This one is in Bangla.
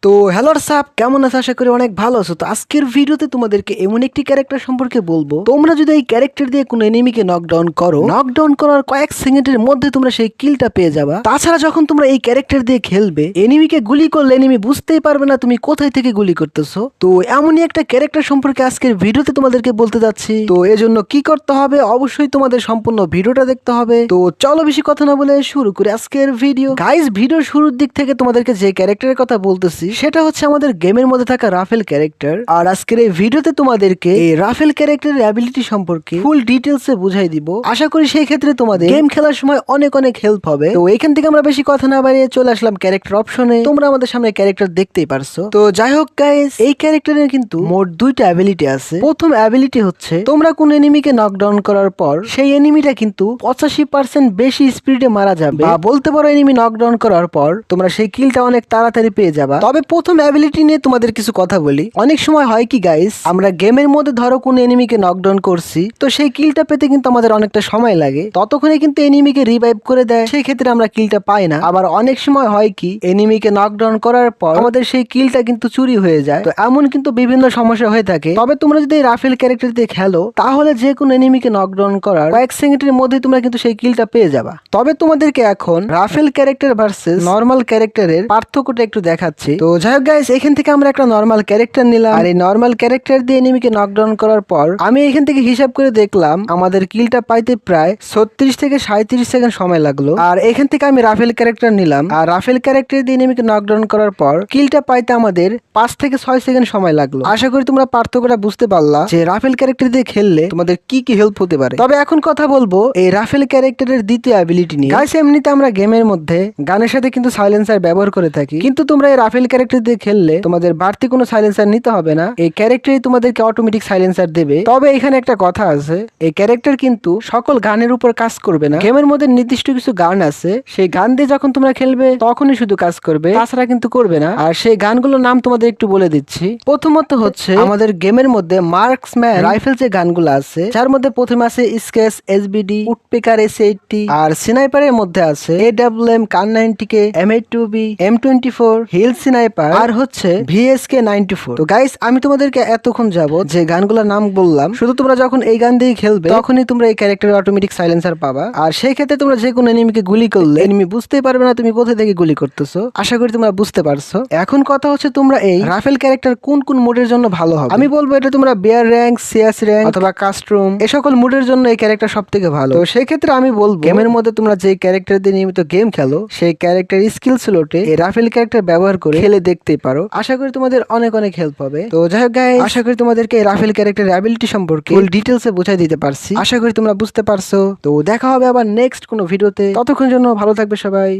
তো হ্যালো সাপ কেমন আছো? আশা করি অনেক ভালো আছো। তো আজকের ভিডিওতে তোমাদেরকে এমন একটি ক্যারেক্টার সম্পর্কে বলবো, তোমরা যদি এই ক্যারেক্টার দিয়ে কোনো এনিমিকে নকডাউন করো, নকডাউন করার কয়েক সেকেন্ডের মধ্যে তোমরা সেই কিলটা পেয়ে যাবা। তাছাড়া যখন তোমরা এই ক্যারেক্টার দিয়ে খেলবে, এনিমিকে গুলি করলে এনিমি বুঝতেই পারবে না তুমি কোথায় থেকে গুলি করতেছো। তো এমনই একটা ক্যারেক্টার সম্পর্কে আজকের ভিডিওতে তোমাদেরকে বলতে যাচ্ছি। তো এজন্য কি করতে হবে, অবশ্যই তোমাদের সম্পূর্ণ ভিডিওটা দেখতে হবে। তো চলো বেশি কথা না বলে শুরু করি আজকের ভিডিও। গাইস, ভিডিওর শুরুর দিক থেকে তোমাদেরকে যে ক্যারেক্টারের কথা বলতেছি সেটা হচ্ছে আমাদের গেমের মধ্যে থাকা রাফেল ক্যারেক্টার। আর আজকের এই ভিডিওতে তোমাদেরকে এই রাফেল ক্যারেক্টারের অ্যাবিলিটি সম্পর্কে ফুল ডিটেলসে বুঝাই দিব। আশা করি সেই ক্ষেত্রে তোমাদের গেম খেলার সময় অনেক অনেক হেল্প হবে। তো এখান থেকে আমরা বেশি কথা না বাড়িয়ে চলে আসলাম ক্যারেক্টার অপশনে। তোমরা আমাদের সামনে ক্যারেক্টার দেখতেই পারছো। তো যাই হোক গাইস, এই ক্যারেক্টারের কিন্তু মোট দুইটা অ্যাবিলিটি আছে। প্রথম অ্যাবিলিটি হচ্ছে তোমরা কোন এনিমিকে নকডাউন করার পর সেই এনিমিটা কিন্তু 85% বেশি স্পিডে মারা যাবে, বা বলতে পারো এনিমি নকডাউন করার পর তোমরা সেই কিলটা অনেক তাড়াতাড়ি পেয়ে যাবা। তবে প্রথম অ্যাবিলিটি নিয়ে তোমাদের কিছু কথা বলি। অনেক সময় হয় কি গাইস, আমরা গেমের মধ্যে ধরো কোন এনিমিকে নকডাউন করছি, তো সেই কিলটা পেতে কিন্তু আমাদের অনেকটা সময় লাগে। ততক্ষণে কিন্তু এনিমিকে রিভাইভ করে দেয়, সেই ক্ষেত্রে আমরা কিলটা পাই না। আবার অনেক সময় হয় কি, এনিমিকে নকডাউন করার পর আমাদের সেই কিলটা কিন্তু চুরি হয়ে যায়। তো এমন কিন্তু বিভিন্ন সমস্যা হয়ে থাকে। তবে তোমরা যদি রাফেল ক্যারেক্টার দিয়ে খেলো, তাহলে যে কোনো এনিমিকে নকডাউন করার কয়েক সেকেন্ডের মধ্যে তোমরা কিন্তু সেই কিলটা পেয়ে যাবা। তবে তোমাদেরকে এখন রাফেল ক্যারেক্টার ভার্সেস নর্মাল ক্যারেক্টারের পার্থক্যটা একটু দেখাচ্ছি। তো যাই হোক গাইস, এখান থেকে আমরা একটা নর্মাল ক্যারেক্টার নিলাম, আর এই নর্মাল ক্যারেক্টার দিয়ে এনিমিকে নকডাউন করার পর আমি এখান থেকে হিসাব করে দেখলাম আমাদের কিলটা পাইতে প্রায় 36 থেকে 37 সেকেন্ড সময় লাগলো। আর এখান থেকে আমি রাফেল ক্যারেক্টার নিলাম, আর রাফেল ক্যারেক্টার দিয়ে এনিমিকে নকডাউন করার পর কিলটা পাইতে আমাদের 5 থেকে 6 সেকেন্ড সময় লাগলো। আশা করি তোমরা পার্থক্যটা বুঝতে পারলা যে রাফেল ক্যারেক্টার দিয়ে খেললে তোমাদের কি কি হেল্প হতে পারে। তবে এখন কথা বলবো এই রাফেল ক্যারেক্টারের দ্বিতীয় অ্যাবিলিটি নিয়ে। গাইস, এমনিতে আমরা গেমের মধ্যে গানের সাথে কিন্তু সাইলেন্সার ব্যবহার করে থাকি, কিন্তু তোমরা এই রাফেল ক্যারেক্টার দিয়ে খেললে তোমাদের বাড়তি কোনো সাইলেন্সার নিতে হবে না। এই ক্যারেক্টারই তোমাদেরকে অটোমেটিক সাইলেন্সার দেবে। তবে এখানে একটা কথা আছে, এই ক্যারেক্টার কিন্তু সকল গানের উপর কাজ করবে না। গেমের মধ্যে নির্দিষ্ট কিছু গান আছে, সেই গান দিয়ে যখন তোমরা খেলবে তখনই শুধু কাজ করবে, তাছাড়া কিন্তু করবে না। আর সেই গানগুলোর নাম তোমাদের একটু বলে দিচ্ছি। প্রথমত হচ্ছে আমাদের গেমের মধ্যে মার্কসম্যান রাইফেল যে গানগুলো আছে, যার মধ্যে প্রথমে আছে স্কেচ, এসবিডি, উডপেকার, এস80, আর স্নাইপারের মধ্যে আছে এডব্লিউএম, কান 90K, M82B, M24, hill sniper, আর হচ্ছে VSK 94। তো গাইস, আমি তোমাদেরকে এতক্ষণ যাবত যে গানগুলোর নাম বললাম, শুধু তোমরা যখন এই গান দিয়ে খেলবে তখনই তোমরা এই ক্যারেক্টারের অটোমেটিক সাইলেন্সার পাবা। আর সেই ক্ষেত্রে তোমরা যে কোনো এনিমিকে গুলি করলে এনিমি বুঝতেই পারবে না তুমি কোথা থেকে গুলি করতেছো। আশা করি তোমরা বুঝতে পারছো। এখন কথা হচ্ছে তোমরা এই রাফেল ক্যারেক্টার কোন কোন মোডের জন্য ভালো হবে। আমি বলবো এটা তোমরা বেয়ার র্যাঙ্ক, সিএস র্যাঙ্ক অথবা কাস্টরুম, এই সকল মোডের জন্য এই ক্যারেক্টার সব থেকে ভালো। তো সেই ক্ষেত্রে আমি বলবো গেমের মধ্যে তোমরা যে ক্যারেক্টার দিয়ে নিয়মিত গেম খেলো, সেই ক্যারেক্টার স্কিল স্লটে এই রাফেল ক্যারেক্টার ব্যবহার করে খেলে দেখতেই পারো। আশা করি তোমাদের অনেক অনেক হেল্প হবে। তো যাই হোক গাইস, আশা করি তোমাদেরকে এই রাফেল ক্যারেক্টারের অ্যাবিলিটি সম্পর্কে ফুল ডিটেলসে বুঝাই দিতে পারছি। আশা করি তোমরা বুঝতে পারছো। তো দেখা হবে আবার নেক্সট কোনো ভিডিওতে। ততক্ষণ জন্য ভালো থাকবে সবাই।